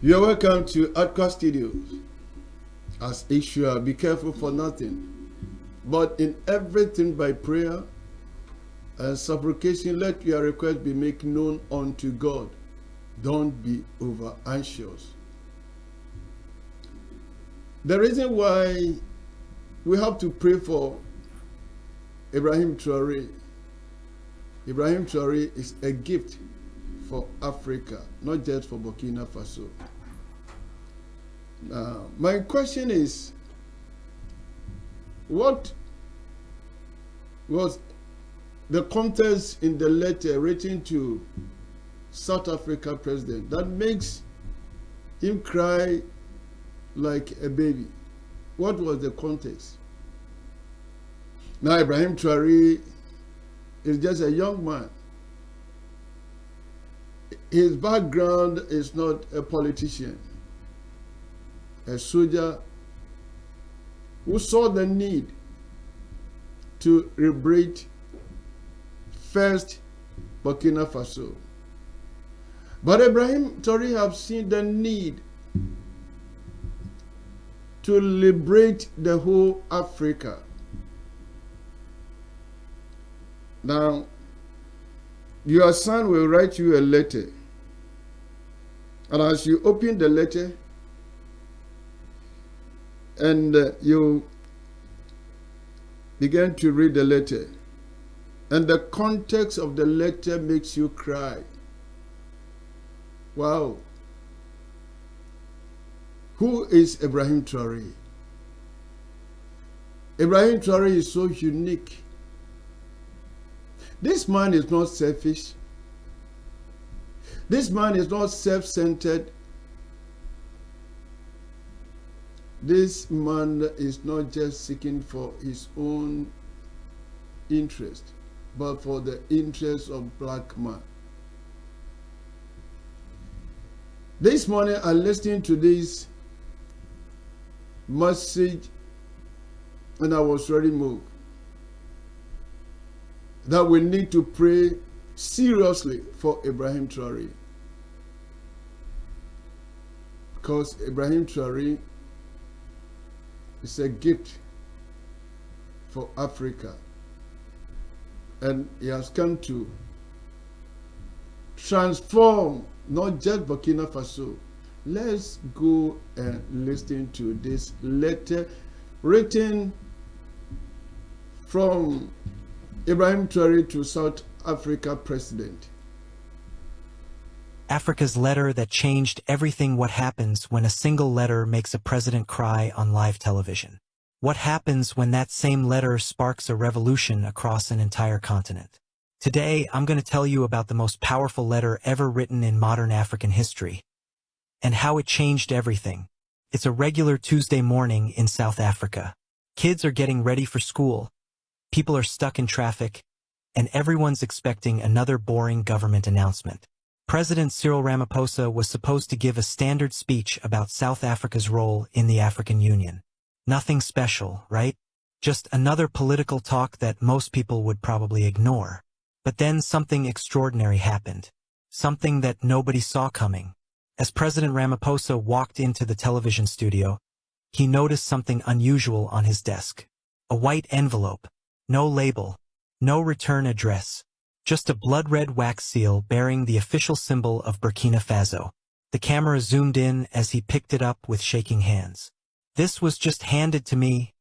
You are welcome to Adkwart Studios. As usual, be careful for nothing, but in everything by prayer and supplication, let your request be made known unto God. Don't be over anxious. The reason why we have to pray for Ibrahim Traoré. Ibrahim Traoré is a gift for Africa, not just for Burkina Faso. Now, my question is, what was the context in the letter written to South Africa president that makes him cry like a baby? What was the context? Now, Ibrahim Traoré is just a young man. His background is not a politician, a soldier who saw the need to liberate first Burkina Faso. But Ibrahim Traoré have seen the need to liberate the whole Africa. Now, your son will write you a letter. And as you open the letter, and you begin to read the letter, and the context of the letter makes you cry. Wow. Who is Ibrahim Traoré? Ibrahim Traoré is so unique. This man is not selfish. This man is not self-centered. This man is not just seeking for his own interest, but for the interest of black man. This morning I listened to this message and I was very moved that we need to pray seriously for Ibrahim Traoré. Because Ibrahim Traoré is a gift for Africa. And he has come to transform not just Burkina Faso. Let's go and listen to this letter written from Ibrahim Traoré to South Africa president. Africa's letter that changed everything. What happens when a single letter makes a president cry on live television? What happens when that same letter sparks a revolution across an entire continent? Today, I'm going to tell you about the most powerful letter ever written in modern African history, and how it changed everything. It's a regular Tuesday morning in South Africa. Kids are getting ready for school. People are stuck in traffic, and everyone's expecting another boring government announcement. President Cyril Ramaphosa was supposed to give a standard speech about South Africa's role in the African Union. Nothing special, right? Just another political talk that most people would probably ignore. But then something extraordinary happened. Something that nobody saw coming. As President Ramaphosa walked into the television studio, he noticed something unusual on his desk. A white envelope. No label. No return address. Just a blood-red wax seal bearing the official symbol of Burkina Faso. The camera zoomed in as he picked it up with shaking hands. "This was just handed to me,"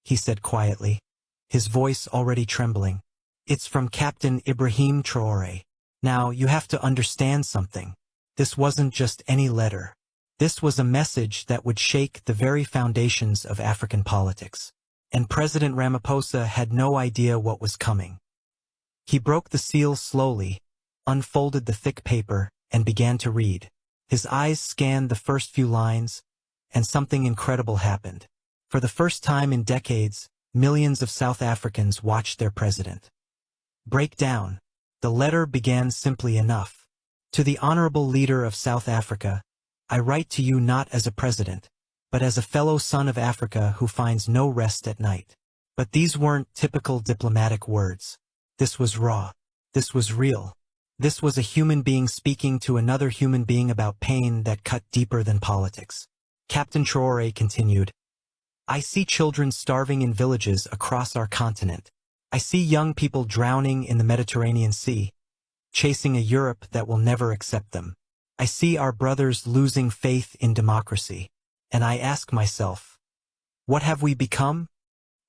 he said quietly, his voice already trembling. "It's from Captain Ibrahim Traoré. Now, you have to understand something. This wasn't just any letter. This was a message that would shake the very foundations of African politics. And President Ramaphosa had no idea what was coming. He broke the seal slowly, unfolded the thick paper, and began to read. His eyes scanned the first few lines, and something incredible happened. For the first time in decades, millions of South Africans watched their president break down. The letter began simply enough. "To the honorable leader of South Africa, I write to you not as a president, but as a fellow son of Africa who finds no rest at night." But these weren't typical diplomatic words. This was raw. This was real. This was a human being speaking to another human being about pain that cut deeper than politics. Captain Traoré continued, I see children starving in villages across our continent. I see young people drowning in the Mediterranean Sea, chasing a Europe that will never accept them. I see our brothers losing faith in democracy. And I ask myself, what have we become?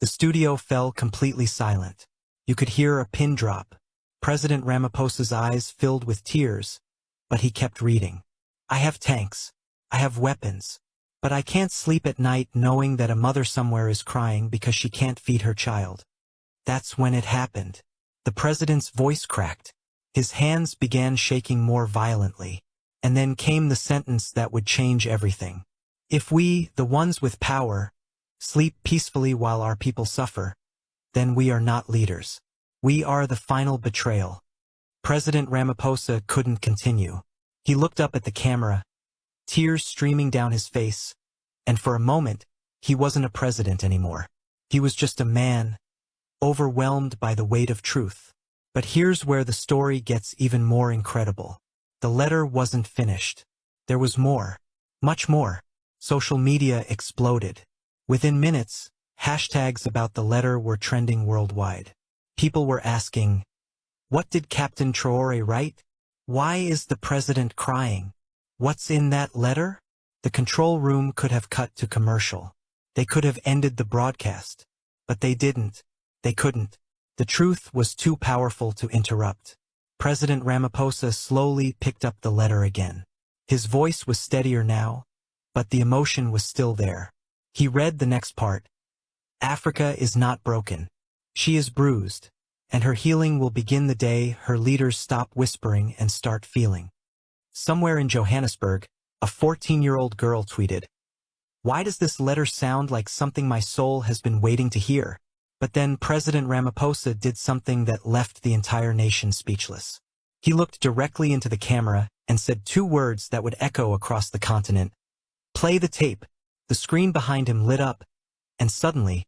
The studio fell completely silent. You could hear a pin drop. President Ramaphosa's eyes filled with tears, but he kept reading. I have tanks. I have weapons. But I can't sleep at night knowing that a mother somewhere is crying because she can't feed her child. That's when it happened. The president's voice cracked. His hands began shaking more violently. And then came the sentence that would change everything. If we, the ones with power, sleep peacefully while our people suffer, then we are not leaders. We are the final betrayal. President Ramaphosa couldn't continue. He looked up at the camera, tears streaming down his face, and for a moment, he wasn't a president anymore. He was just a man, overwhelmed by the weight of truth. But here's where the story gets even more incredible. The letter wasn't finished. There was more. Much more. Social media exploded. Within minutes, hashtags about the letter were trending worldwide. People were asking, what did Captain Traoré write? Why is the president crying? What's in that letter? The control room could have cut to commercial. They could have ended the broadcast. But they didn't. They couldn't. The truth was too powerful to interrupt. President Ramaphosa slowly picked up the letter again. His voice was steadier now, but the emotion was still there. He read the next part. Africa is not broken. She is bruised, and her healing will begin the day her leaders stop whispering and start feeling. Somewhere in Johannesburg, a 14-year-old girl tweeted, why does this letter sound like something my soul has been waiting to hear? But then President Ramaphosa did something that left the entire nation speechless. He looked directly into the camera and said two words that would echo across the continent. Play the tape. The screen behind him lit up, and suddenly,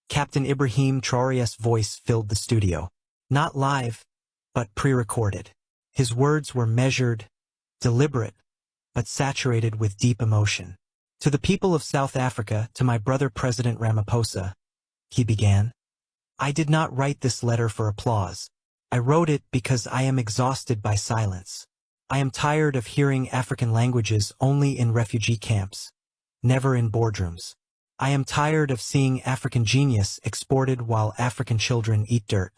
Captain Ibrahim Traoré's voice filled the studio. Not live, but pre-recorded. His words were measured, deliberate, but saturated with deep emotion. To the people of South Africa, to my brother President Ramaphosa, he began, I did not write this letter for applause. I wrote it because I am exhausted by silence. I am tired of hearing African languages only in refugee camps, never in boardrooms. I am tired of seeing African genius exported while African children eat dirt.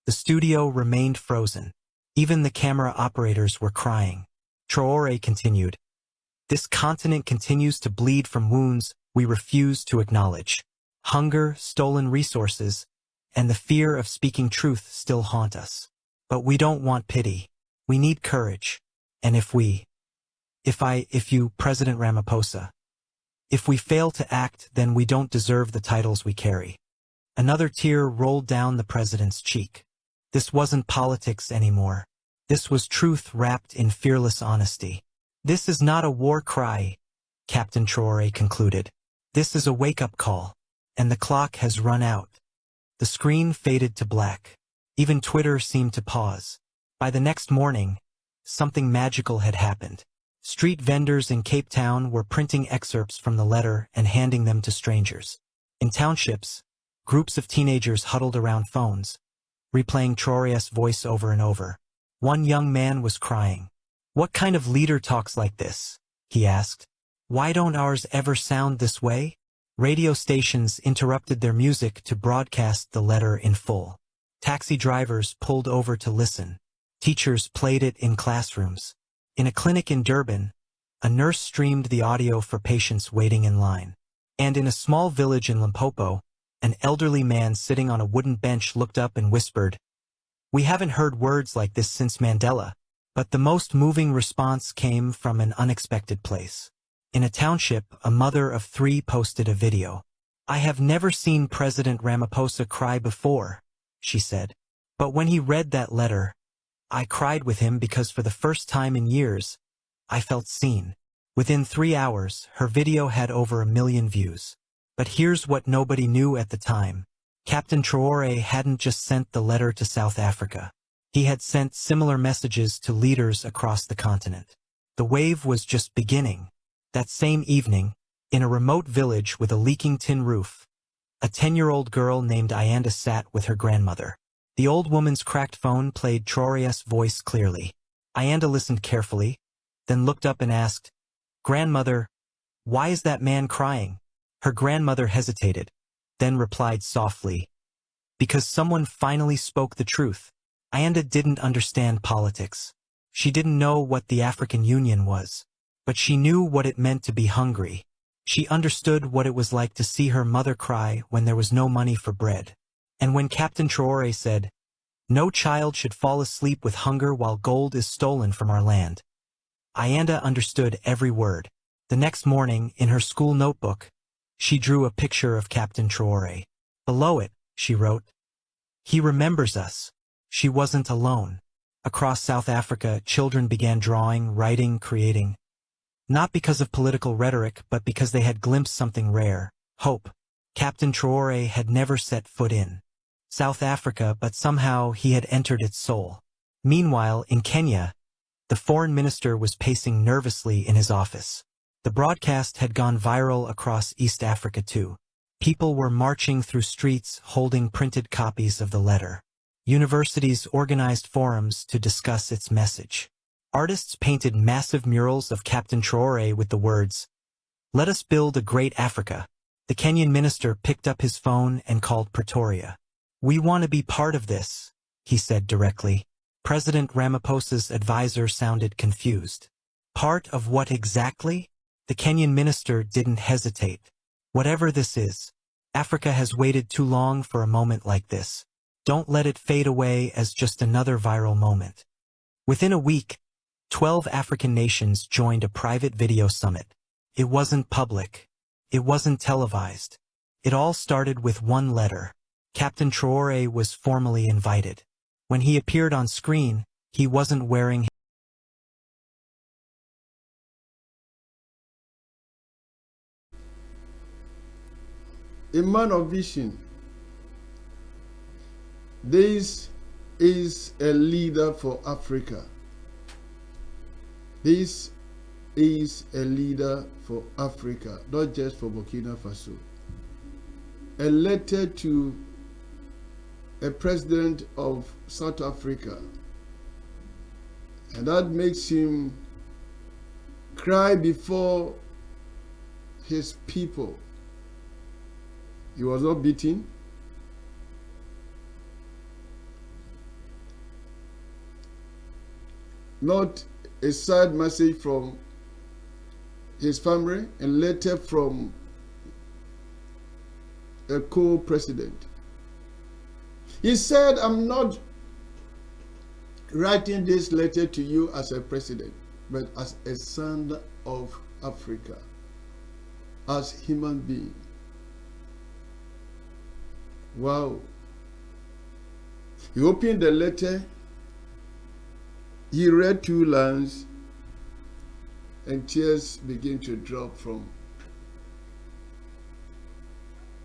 The studio remained frozen. Even the camera operators were crying. Traoré continued, this continent continues to bleed from wounds we refuse to acknowledge. Hunger, stolen resources, and the fear of speaking truth still haunt us. But we don't want pity. We need courage. And if you, President Ramaphosa, if we fail to act, then we don't deserve the titles we carry. Another tear rolled down the president's cheek. This wasn't politics anymore. This was truth wrapped in fearless honesty. This is not a war cry, Captain Traoré concluded. This is a wake-up call, and the clock has run out. The screen faded to black. Even Twitter seemed to pause. By the next morning, something magical had happened. Street vendors in Cape Town were printing excerpts from the letter and handing them to strangers. In townships, groups of teenagers huddled around phones, replaying Traoré's voice over and over. One young man was crying. What kind of leader talks like this? He asked. Why don't ours ever sound this way? Radio stations interrupted their music to broadcast the letter in full. Taxi drivers pulled over to listen. Teachers played it in classrooms. In a clinic in Durban, a nurse streamed the audio for patients waiting in line. And in a small village in Limpopo, an elderly man sitting on a wooden bench looked up and whispered, we haven't heard words like this since Mandela. But the most moving response came from an unexpected place. In a township, a mother of 3 posted a video. I have never seen President Ramaphosa cry before, she said. But when he read that letter, I cried with him because for the first time in years, I felt seen. Within 3 hours, her video had over 1 million views. But here's what nobody knew at the time. Captain Traoré hadn't just sent the letter to South Africa. He had sent similar messages to leaders across the continent. The wave was just beginning. That same evening, in a remote village with a leaking tin roof, a 10-year-old girl named Ayanda sat with her grandmother. The old woman's cracked phone played Traoré's voice clearly. Ayanda listened carefully, then looked up and asked, "Grandmother, why is that man crying?" Her grandmother hesitated, then replied softly, "Because someone finally spoke the truth." Ayanda didn't understand politics. She didn't know what the African Union was, but she knew what it meant to be hungry. She understood what it was like to see her mother cry when there was no money for bread. And when Captain Traoré said, "No child should fall asleep with hunger while gold is stolen from our land," Ayanda understood every word. The next morning, in her school notebook, she drew a picture of Captain Traoré. Below it, she wrote, "He remembers us." She wasn't alone. Across South Africa, children began drawing, writing, creating. Not because of political rhetoric, but because they had glimpsed something rare, hope. Captain Traoré had never set foot in South Africa, but somehow he had entered its soul. Meanwhile, in Kenya, the foreign minister was pacing nervously in his office. The broadcast had gone viral across East Africa too. People were marching through streets holding printed copies of the letter. Universities organized forums to discuss its message. Artists painted massive murals of Captain Traoré with the words, "Let us build a great Africa." The Kenyan minister picked up his phone and called Pretoria. "We want to be part of this," he said directly. President Ramaphosa's advisor sounded confused. "Part of what exactly?" The Kenyan minister didn't hesitate. "Whatever this is, Africa has waited too long for a moment like this. Don't let it fade away as just another viral moment." Within a week, 12 African nations joined a private video summit. It wasn't public. It wasn't televised. It all started with one letter. Captain Traoré was formally invited. When he appeared on screen, he wasn't wearing a man of vision. This is a leader for Africa. This is a leader for Africa, not just for Burkina Faso. A letter to a president of South Africa, and that makes him cry before his people. He was not beaten. Not a sad message from his family, a letter from a co-president. He said, "I'm not writing this letter to you as a president, but as a son of Africa, as human being." Wow. He opened the letter. He read 2 lines, and tears began to drop from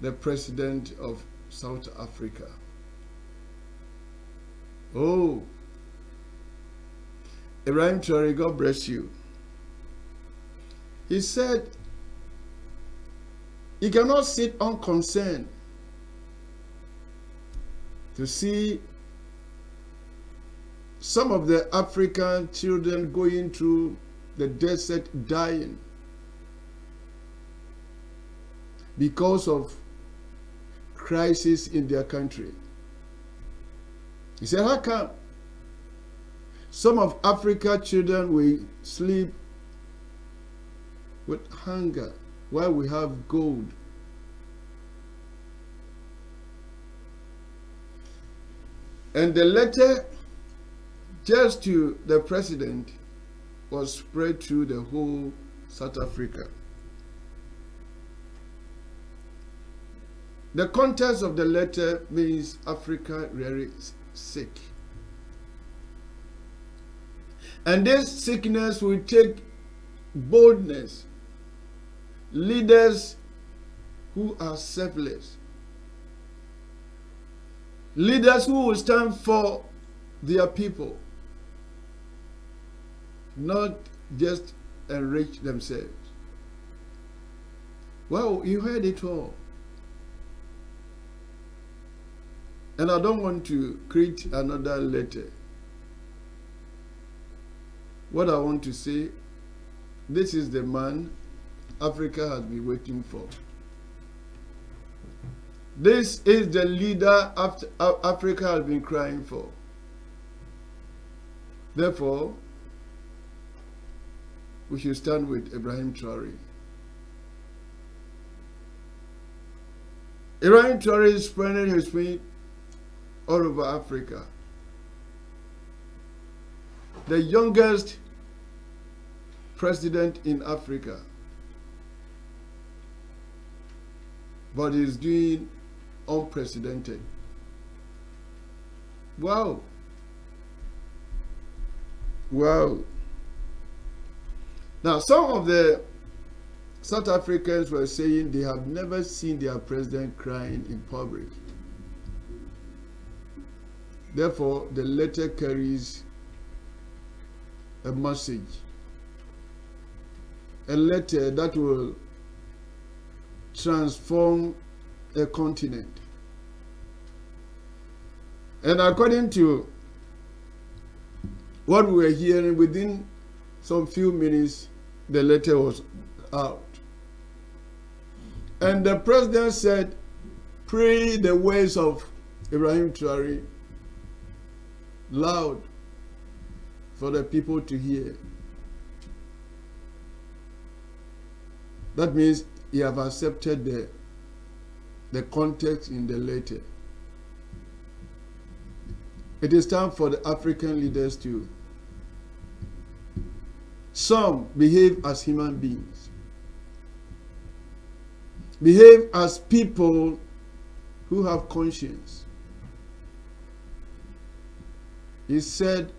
the president of South Africa. Oh, Ibrahim Traoré, God bless you. He said he cannot sit unconcerned to see some of the African children going through the desert dying because of crisis in their country. He said, how come some of Africa children will sleep with hunger while we have gold? And the letter just to the president was spread through the whole South Africa. The context of the letter means Africa really sick. And this sickness will take boldness, leaders who are selfless, leaders who will stand for their people, not just enrich themselves. Well, you heard it all. And I don't want to create another letter. What I want to say, this is the man Africa has been waiting for. This is the leader Africa has been crying for. Therefore, we should stand with Ibrahim Traoré. Ibrahim Traoré is spreading his wings all over Africa. The youngest president in Africa. But he's doing unprecedented. Wow. Wow. Now, some of the South Africans were saying they have never seen their president crying in public. Therefore, the letter carries a message. A letter that will transform a continent. And according to what we were hearing, within some few minutes, the letter was out. And the president said, pray the words of Ibrahim Traoré loud for the people to hear. That means he have accepted the context in the letter. It is time for the African leaders to some behave as human beings, behave as people who have conscience. He said,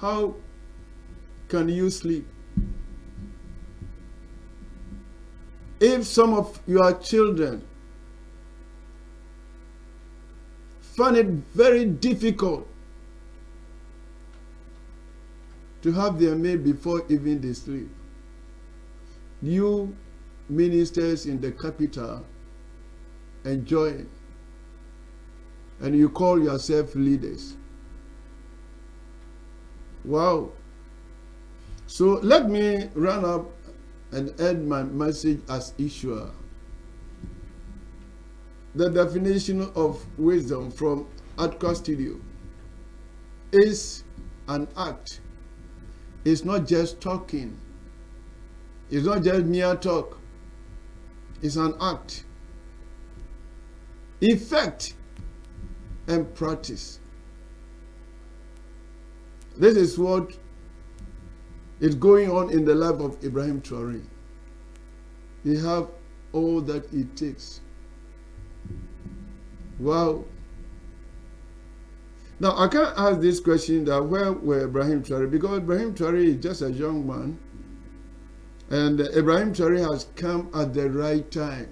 how can you sleep if some of your children find it very difficult to have their meal before even they sleep? You ministers in the capital enjoy it, and you call yourself leaders. Wow. So let me run up and end my message as issuer. The definition of wisdom from Adkwart Studios is an act. It's not just talking. It's not just mere talk. It's an act. Effect and practice. This is what is going on in the life of Ibrahim Traoré. He have all that it takes. Wow. Now, I can't ask this question that where were Ibrahim Traoré? Because Ibrahim Traoré is just a young man. And Ibrahim Traoré has come at the right time.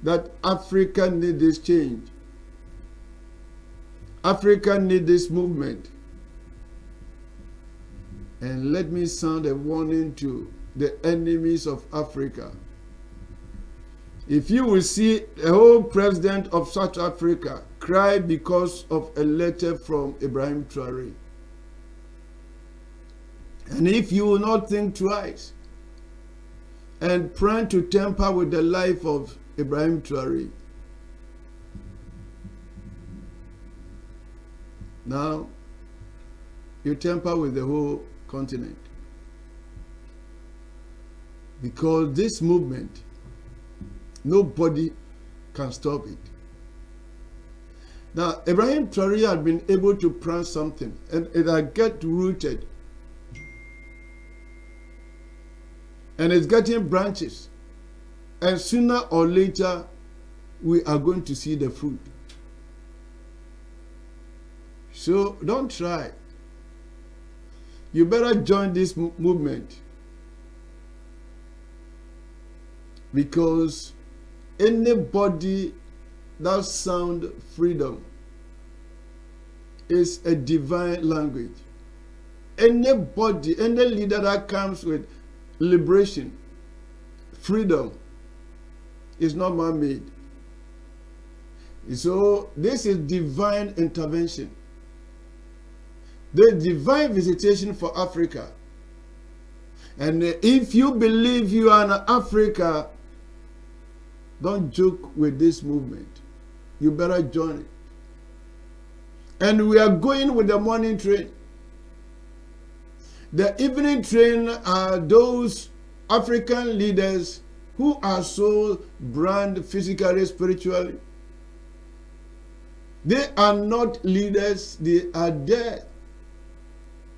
That Africa needs this change. Africa needs this movement. And let me sound a warning to the enemies of Africa. If you will see a whole president of South Africa cry because of a letter from Ibrahim Traoré, and if you will not think twice and plan to tamper with the life of Ibrahim Traoré, now you tamper with the whole continent. Because this movement, nobody can stop it. Now, Ibrahim Traoré had been able to plant something, and it had get rooted. And it's getting branches. And sooner or later, we are going to see the fruit. So don't try. You better join this movement. Because anybody that sound freedom is a divine language. Anybody, any leader that comes with liberation, freedom, is not man-made. So this is divine intervention. The divine visitation for Africa. And if you believe you are in Africa, don't joke with this movement. You better join it. And we are going with the morning train. The evening train are those African leaders who are so brand physically, spiritually. They are not leaders. They are there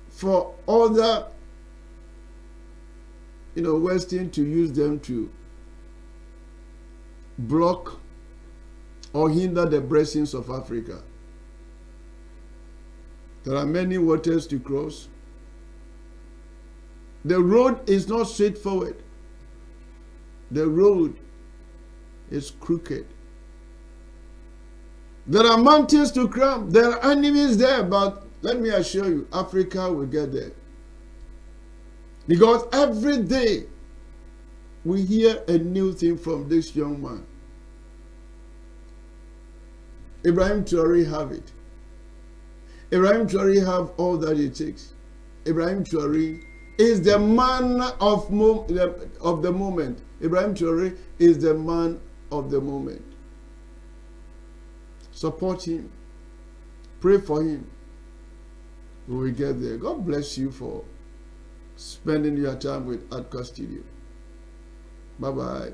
for other, Western to use them to block or hinder the blessings of Africa. There are many waters to cross. The road is not straightforward. The road is crooked. There are mountains to climb. There are enemies there, but let me assure you, Africa will get there. Because every day we hear a new thing from this young man. Ibrahim Traoré have it. Ibrahim Traoré have all that it takes. Ibrahim Traoré is the man of the moment. Ibrahim Traoré is the man of the moment. Support him. Pray for him. We will get there. God bless you for spending your time with Adkwart Studios. Bye-bye.